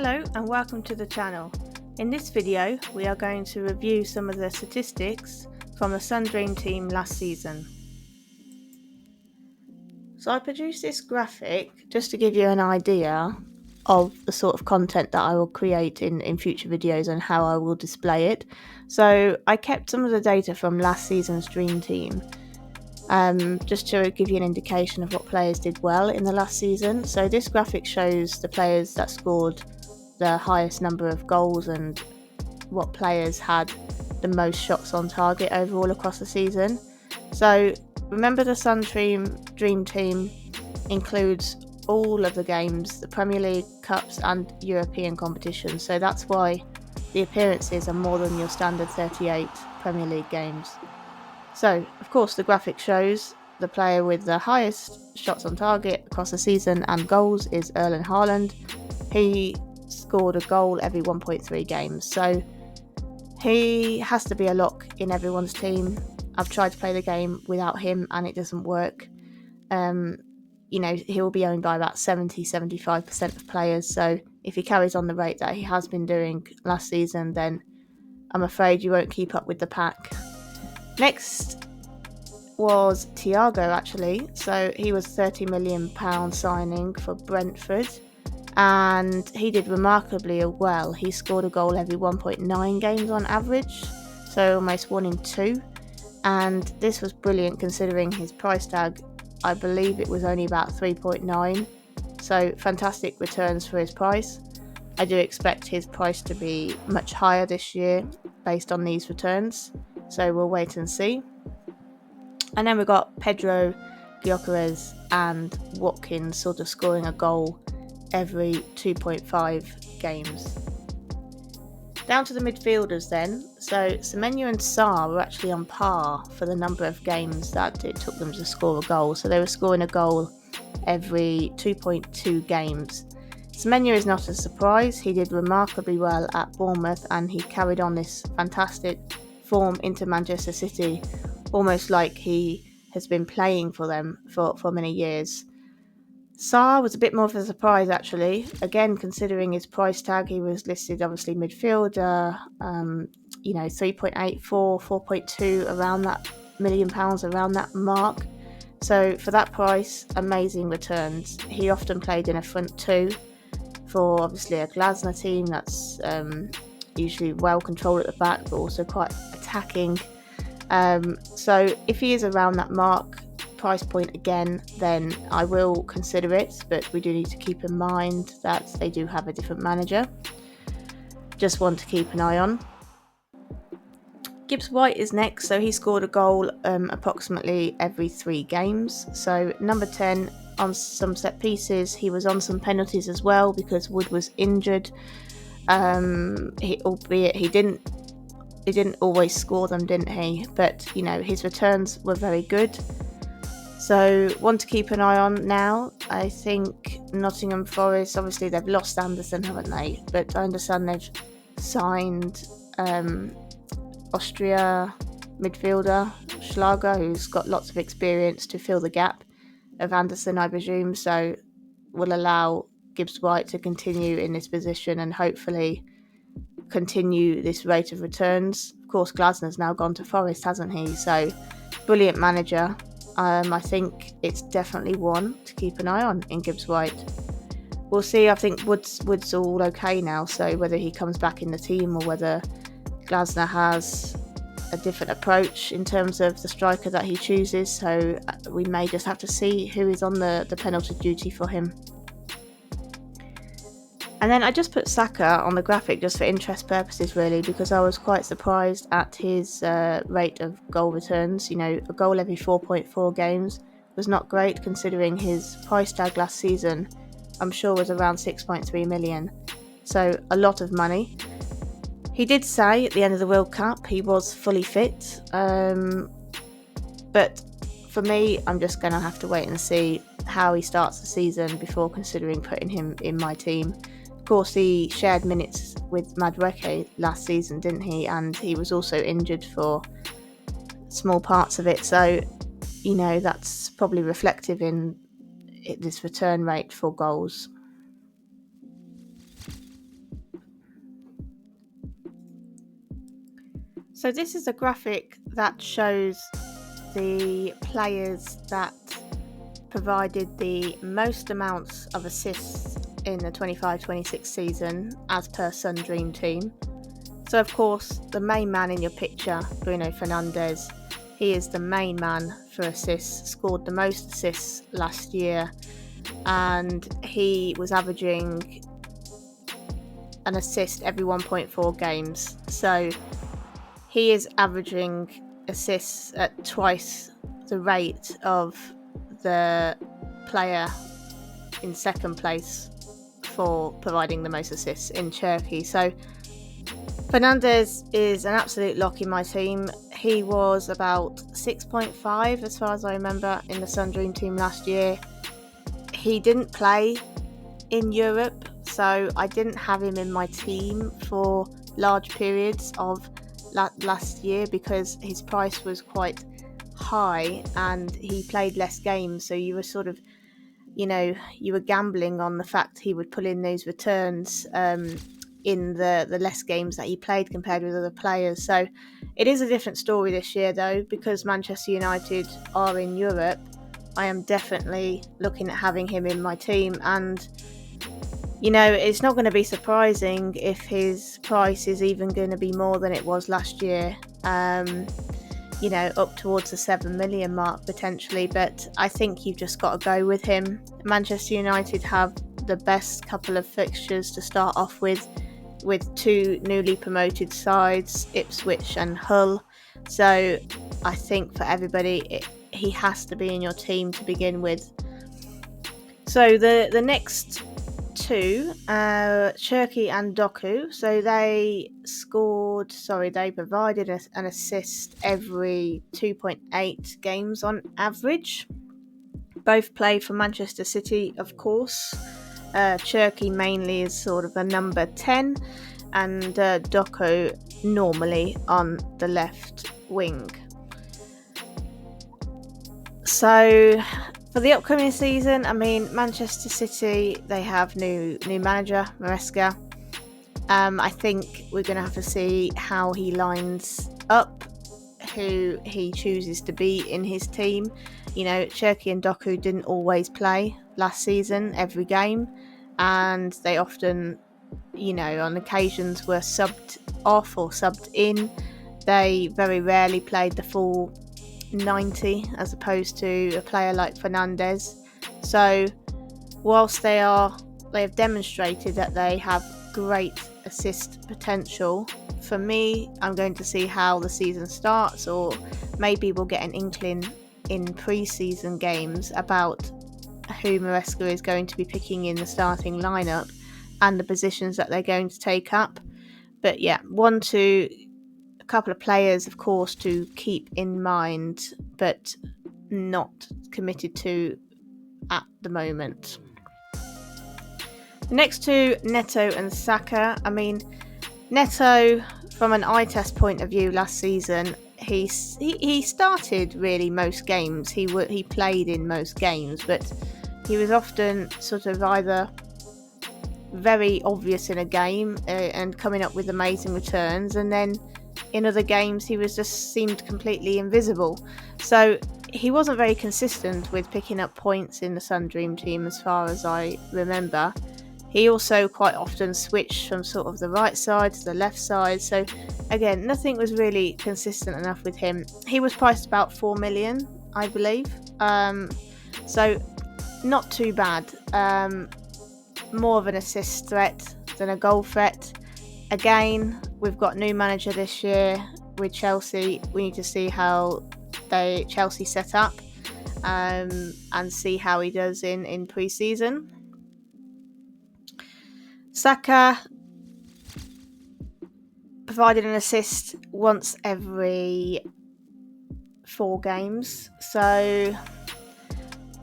Hello and welcome to the channel. In this video we are going to review some of the statistics from the Sun Dream team last season. So I produced this graphic just to give you an idea of the sort of content that I will create in future videos and how I will display it. So I kept some of the data from last season's Dream team just to give you an indication of what players did well in the last season. So this graphic shows the players that scored the highest number of goals and what players had the most shots on target overall across the season. So remember, the Sun Dream team includes all of the games, the Premier League, Cups and European competitions, so that's why the appearances are more than your standard 38 Premier League games. So of course the graphic shows the player with the highest shots on target across the season and goals is Erling Haaland. He scored a goal every 1.3 games, so he has to be a lock in everyone's team. I've tried to play the game without him and it doesn't work. He'll be owned by about 70-75% of players, so if he carries on the rate that he has been doing last season, then I'm afraid you won't keep up with the pack. Next was Thiago, actually. So he was £30 million signing for Brentford and he did remarkably well. He scored a goal every 1.9 games on average, so almost 1 in 2, and this was brilliant considering his price tag. I believe it was only about 3.9, so fantastic returns for his price. I do expect his price to be much higher this year based on these returns, so we'll wait and see. And then we got Pedro, Gyökeres and Watkins sort of scoring a goal every 2.5 games. Down to the midfielders then. So Semenyo and Sarr were actually on par for the number of games that it took them to score a goal. So they were scoring a goal every 2.2 games. Semenyo is not a surprise. He did remarkably well at Bournemouth and he carried on this fantastic form into Manchester City, almost like he has been playing for them for many years. Sarr was a bit more of a surprise, actually. Again, considering his price tag, he was listed obviously midfielder, 3.84, 4.2, around that £1 million, around that mark. So for that price, amazing returns. He often played in a front two for obviously a Glasner team that's usually well controlled at the back, but also quite attacking. So if he is around that price point again, then I will consider it, but we do need to keep in mind that they do have a different manager. Just one to keep an eye on. Gibbs White is next, so he scored a goal approximately every 3 games. So number 10 on some set pieces. He was on some penalties as well because Wood was injured. Albeit he didn't always score them, didn't he? But his returns were very good. So one to keep an eye on now. I think Nottingham Forest, obviously they've lost Anderson, haven't they? But I understand they've signed Austria midfielder Schlager, who's got lots of experience to fill the gap of Anderson, I presume. So will allow Gibbs White to continue in this position and hopefully continue this rate of returns. Of course, Glasner's now gone to Forest, hasn't he? So brilliant manager. I think it's definitely one to keep an eye on in Gibbs White. We'll see. I think Wood's all okay now, so whether he comes back in the team or whether Glasner has a different approach in terms of the striker that he chooses, so we may just have to see who is on the penalty duty for him. And then I just put Saka on the graphic just for interest purposes, really, because I was quite surprised at his rate of goal returns. A goal every 4.4 games was not great considering his price tag last season, I'm sure, was around 6.3 million. So a lot of money. He did say at the end of the World Cup he was fully fit. But for me, I'm just going to have to wait and see how he starts the season before considering putting him in my team. Of course, he shared minutes with Madueke last season, didn't he? And he was also injured for small parts of it. So, that's probably reflective in this return rate for goals. So this is a graphic that shows the players that provided the most amounts of assists in the 25-26 season as per Sun Dream Team. So of course, the main man in your picture, Bruno Fernandes, he is the main man for assists, scored the most assists last year, and he was averaging an assist every 1.4 games. So he is averaging assists at twice the rate of the player in second place for providing the most assists in Turkey. So Fernandes is an absolute lock in my team. He was about 6.5 as far as I remember in the Sun Dream Team last year. He didn't play in Europe, so I didn't have him in my team for large periods of last year because his price was quite high and he played less games, so you were sort of, you were gambling on the fact he would pull in those returns in the less games that he played compared with other players. So it is a different story this year though, because Manchester United are in Europe. I am definitely looking at having him in my team, and it's not going to be surprising if his price is even going to be more than it was last year, up towards the 7 million mark potentially, but I think you've just got to go with him. Manchester United have the best couple of fixtures to start off with two newly promoted sides, Ipswich and Hull. So I think for everybody, he has to be in your team to begin with. So the next two, Cherki and Doku, so they provided an assist every 2.8 games on average. Both play for Manchester City, of course. Cherki mainly is sort of a number 10, and Doku normally on the left wing. So for the upcoming season, Manchester City, they have new manager, Maresca. I think we're going to have to see how he lines up, who he chooses to be in his team. Cherki and Doku didn't always play last season every game, and they often, on occasions were subbed off or subbed in. They very rarely played the full 90 as opposed to a player like Fernandes. So whilst they have demonstrated that they have great assist potential, for me, I'm going to see how the season starts, or maybe we'll get an inkling in pre-season games about who Maresca is going to be picking in the starting lineup and the positions that they're going to take up. But yeah, a couple of players, of course, to keep in mind, but not committed to at the moment. Next to Neto and Saka. Neto, from an eye test point of view last season, he started really most games. He played in most games, but he was often sort of either very obvious in a game and coming up with amazing returns, and then in other games he seemed completely invisible. So he wasn't very consistent with picking up points in the Sun Dream Team as far as I remember. He also quite often switched from sort of the right side to the left side. So again, nothing was really consistent enough with him. He was priced about 4 million, I believe. So not too bad. More of an assist threat than a goal threat. Again, we've got new manager this year with Chelsea. We need to see how Chelsea set up and see how he does in pre-season. Saka provided an assist once every 4 games. So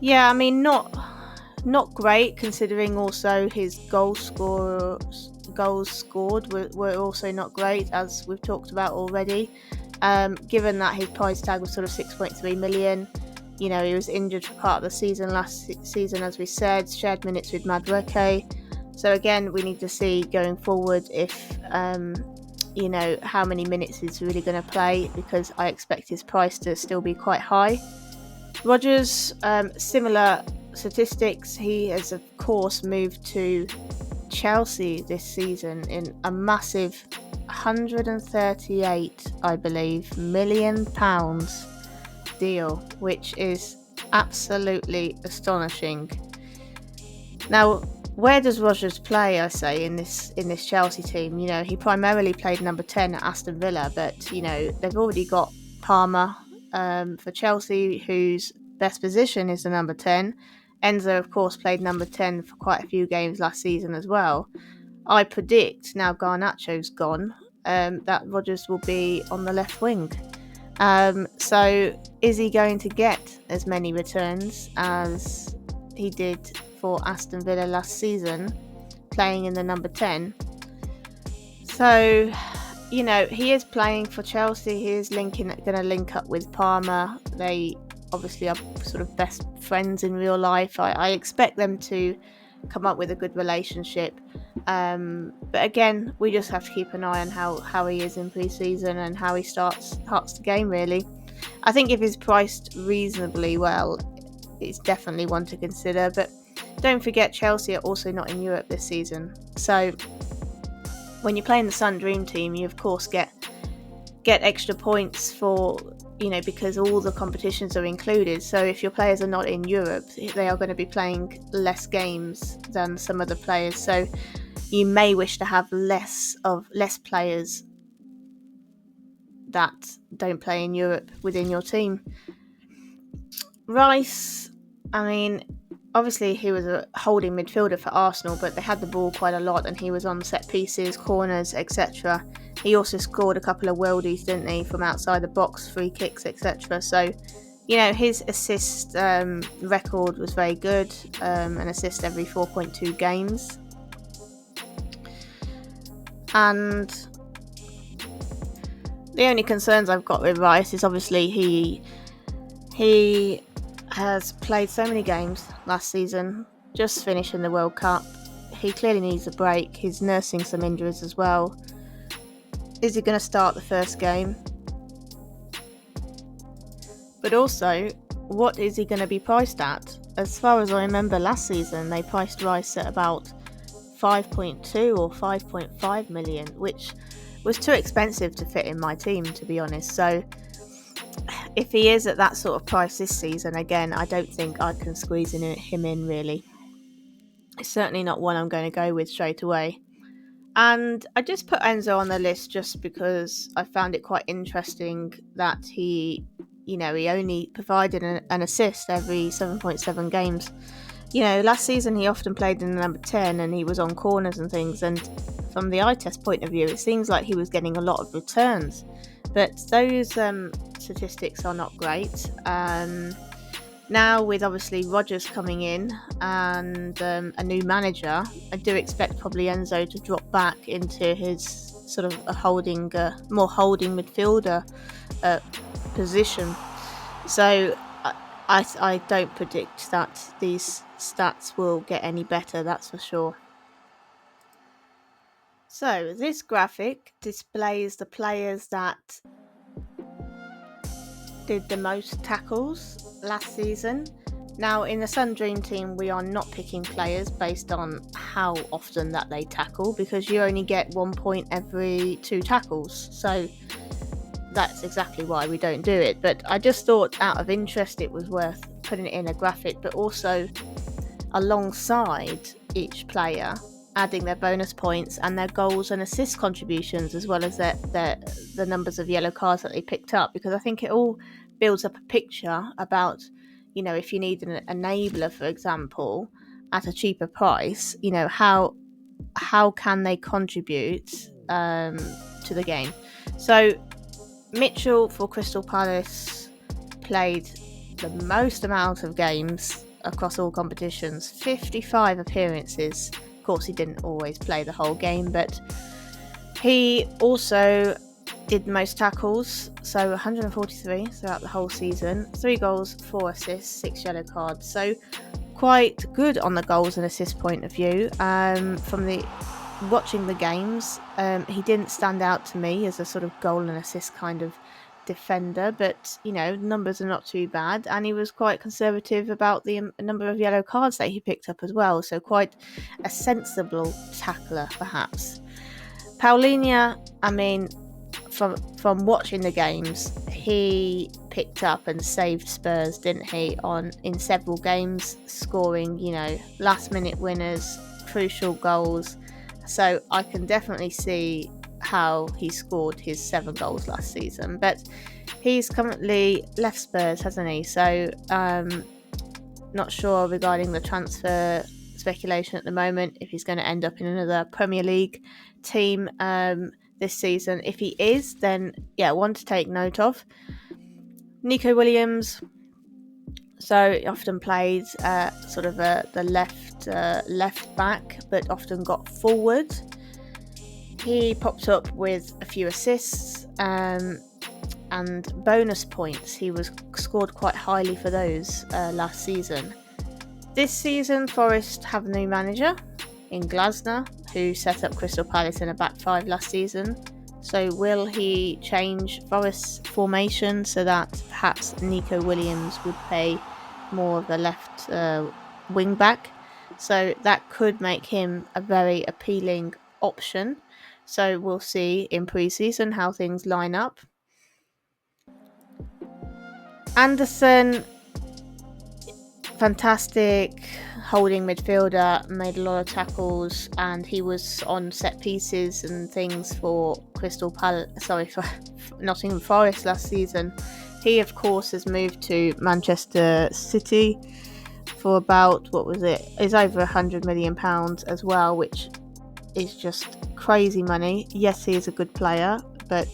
yeah, not great, considering also his goals scored were also not great, as we've talked about already. Given that his price tag was sort of 6.3 million, he was injured for part of the season last season, as we said, shared minutes with Madueke. So again, we need to see going forward if how many minutes he's really going to play, because I expect his price to still be quite high. Rodgers, similar statistics. He has, of course, moved to Chelsea this season in a massive 138, I believe, million pounds deal, which is absolutely astonishing. Now, where does Rodgers play, I say, in this Chelsea team? He primarily played number 10 at Aston Villa, but they've already got Palmer for Chelsea, whose best position is the number 10. Enzo, of course, played number 10 for quite a few games last season as well. I predict, now Garnacho's gone, that Rodgers will be on the left wing. So is he going to get as many returns as he did for Aston Villa last season, playing in the number 10? So, he is playing for Chelsea. He is going to link up with Palmer. They obviously are sort of best friends in real life. I expect them to come up with a good relationship. But again, we just have to keep an eye on how he is in pre-season and how he starts the game, really. I think if he's priced reasonably well, it's definitely one to consider. But don't forget, Chelsea are also not in Europe this season. So when you're playing the Sun Dream Team, you of course get extra points for, because all the competitions are included. So if your players are not in Europe, they are going to be playing less games than some other players. So you may wish to have less players that don't play in Europe within your team. Rice, obviously he was a holding midfielder for Arsenal, but they had the ball quite a lot and he was on set pieces, corners, etc. He also scored a couple of worldies, didn't he, from outside the box, free kicks, etc. So, his assist record was very good, an assist every 4.2 games. And the only concerns I've got with Rice is obviously he has played so many games last season, just finishing the World Cup. He clearly needs a break. He's nursing some injuries as well. Is he going to start the first game? But also, what is he going to be priced at? As far as I remember, last season they priced Rice at about 5.2 or 5.5 million, which was too expensive to fit in my team, to be honest. So if he is at that sort of price this season, again, I don't think I can squeeze him in, really. It's certainly not one I'm going to go with straight away. And I just put Enzo on the list just because I found it quite interesting that he only provided an assist every 7.7 games. Last season he often played in the number 10 and he was on corners and things, and from the eye test point of view, it seems like he was getting a lot of returns. But those statistics are not great. Now, with obviously Rodgers coming in and a new manager, I do expect probably Enzo to drop back into his sort of more holding midfielder position. So I don't predict that these stats will get any better, that's for sure. So this graphic displays the players that did the most tackles last season. Now, in the Sun Dream Team, we are not picking players based on how often that they tackle, because you only get 1 point every 2 tackles. So that's exactly why we don't do it. But I just thought, out of interest, it was worth putting it in a graphic, but also alongside each player, adding their bonus points and their goals and assist contributions, as well as the numbers of yellow cards that they picked up, because I think it all builds up a picture about, if you need an enabler, for example, at a cheaper price, how can they contribute to the game. So Mitchell for Crystal Palace played the most amount of games across all competitions, 55 appearances. Of course, he didn't always play the whole game, but he also did the most tackles, so 143 throughout the whole season, 3 goals, 4 assists, 6 yellow cards. So quite good on the goals and assist point of view. From the watching the games, he didn't stand out to me as a sort of goal and assist kind of defender, but numbers are not too bad, and he was quite conservative about the number of yellow cards that he picked up as well, so quite a sensible tackler perhaps. Paulinho, I mean, from watching the games, he picked up and saved Spurs, didn't he, in several games, scoring, last minute winners, crucial goals. So I can definitely see how he scored his 7 goals last season. But he's currently left Spurs, hasn't he? So not sure regarding the transfer speculation at the moment, if he's going to end up in another Premier League team this season. If he is, then one to take note of. Nico Williams, so often played sort of the left back, but often got forward. He popped up with a few assists and bonus points. He was scored quite highly for those last season. This season, Forest have a new manager in Glasner, who set up Crystal Palace in a back 5 last season. So will he change Forest's formation so that perhaps Nico Williams would play more of the left wing back? So that could make him a very appealing option. So we'll see in pre-season how things line up. Anderson, fantastic holding midfielder, made a lot of tackles, and he was on set pieces and things for for Nottingham Forest last season. He, of course, has moved to Manchester City for about, it's over £100 million as well, which is just crazy money. Yes, he is a good player, but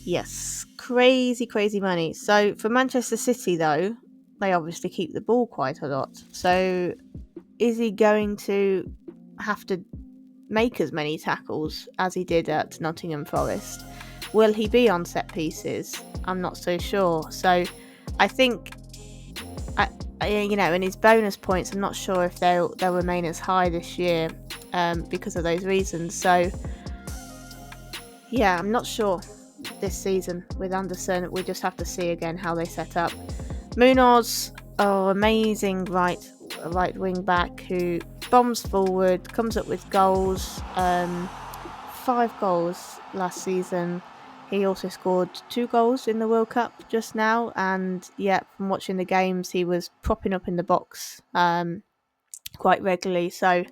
yes, crazy money. So for Manchester City, though, they obviously keep the ball quite a lot. So is he going to have to make as many tackles as he did at Nottingham Forest? Will he be on set pieces? I'm not so sure. So I think, in his bonus points, I'm not sure if they'll remain as high this year because of those reasons. So I'm not sure this season with Anderson. We just have to see again how they set up. Munoz, amazing right wing back who bombs forward, comes up with goals. 5 goals last season. He also scored 2 goals in the World Cup just now, and from watching the games, he was propping up in the box quite regularly. So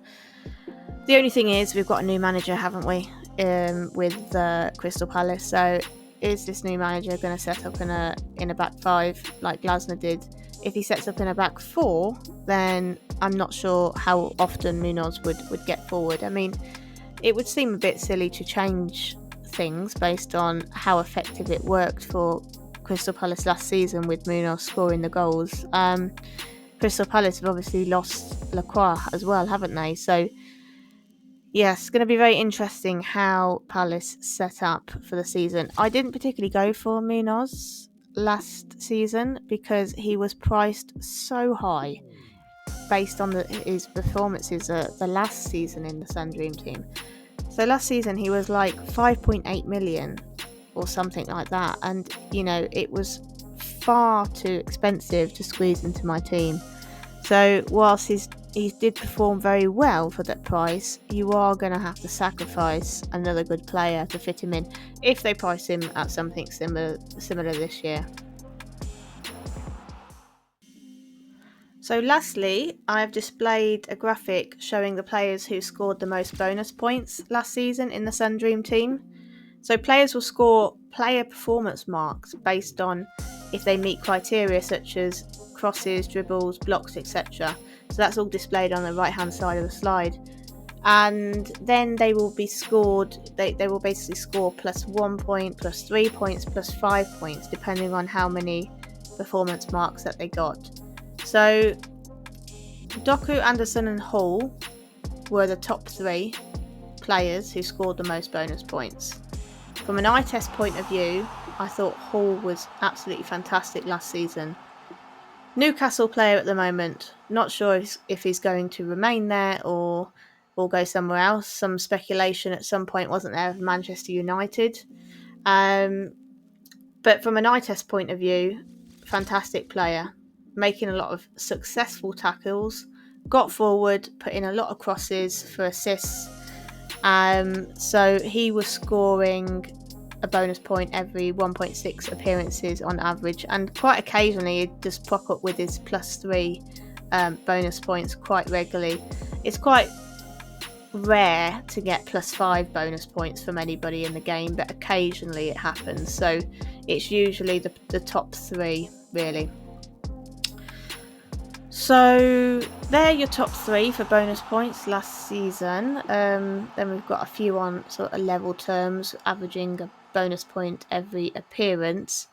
the only thing is, we've got a new manager, haven't we, with Crystal Palace? So is this new manager going to set up in a back 5 like Glasner did? If he sets up in a back 4, then I'm not sure how often Munoz would get forward. I mean, it would seem a bit silly to change things based on how effective it worked for Crystal Palace last season with Munoz scoring the goals. Crystal Palace have obviously lost Lacroix as well, haven't they? So yes, it's going to be very interesting how Palace set up for the season. I didn't particularly go for Munoz last season because he was priced so high based on his performances the last season in the Sun Dream team. So last season he was like 5.8 million or something like that, and it was far too expensive to squeeze into my team. So whilst he did perform very well for that price, you are going to have to sacrifice another good player to fit him in if they price him at something similar this year. So lastly, I've displayed a graphic showing the players who scored the most bonus points last season in the Sun Dream team. So players will score player performance marks based on if they meet criteria such as crosses, dribbles, blocks, etc. So that's all displayed on the right hand side of the slide. And then they will be scored, they will basically score +1 point, +3 points, +5 points, depending on how many performance marks that they got. So Doku, Anderson and Hall were the top 3 players who scored the most bonus points. From an eye test point of view, I thought Hall was absolutely fantastic last season. Newcastle player at the moment, not sure if he's going to remain there or or go somewhere else. Some speculation at some point, wasn't there, of Manchester United. But from an eye test point of view, fantastic player, making a lot of successful tackles, got forward, put in a lot of crosses for assists. So he was scoring a bonus point every 1.6 appearances on average, and quite occasionally he'd just prop up with his +3 bonus points quite regularly. It's quite rare to get +5 bonus points from anybody in the game, but occasionally it happens, so it's usually the top 3 really. So they're your top 3 for bonus points last season. Then we've got a few on sort of level terms, averaging a bonus point every appearance.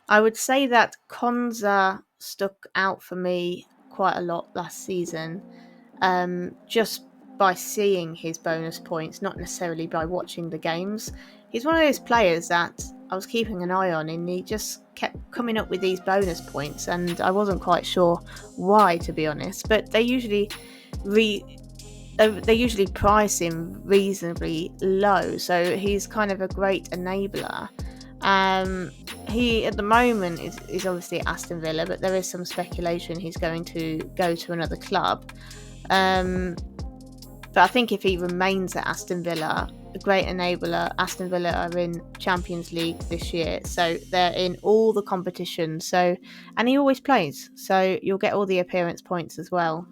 I would say that Konza stuck out for me quite a lot last season, just by seeing his bonus points, not necessarily by watching the games. He's one of those players that I was keeping an eye on, and he just kept coming up with these bonus points, and I wasn't quite sure why, to be honest. But they usually price him reasonably low, so he's kind of a great enabler. He at the moment is obviously at Aston Villa, but there is some speculation he's going to go to another club. But I think if he remains at Aston Villa, a great enabler. Aston Villa are in Champions League this year, so they're in all the competitions. And he always plays, so you'll get all the appearance points as well.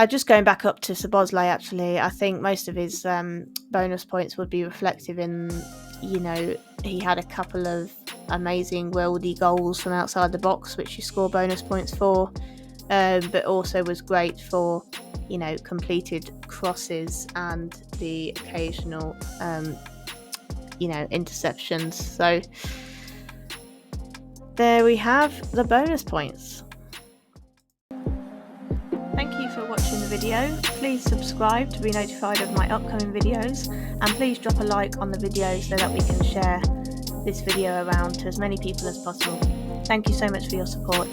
Just going back up to Szoboszlai, actually, I think most of his bonus points would be reflective in, he had a couple of amazing worldy goals from outside the box, which you score bonus points for, but also was great for, completed crosses and the occasional, interceptions. So there we have the bonus points. Thank you for watching the video. Please subscribe to be notified of my upcoming videos, and please drop a like on the video so that we can share this video around to as many people as possible. Thank you so much for your support.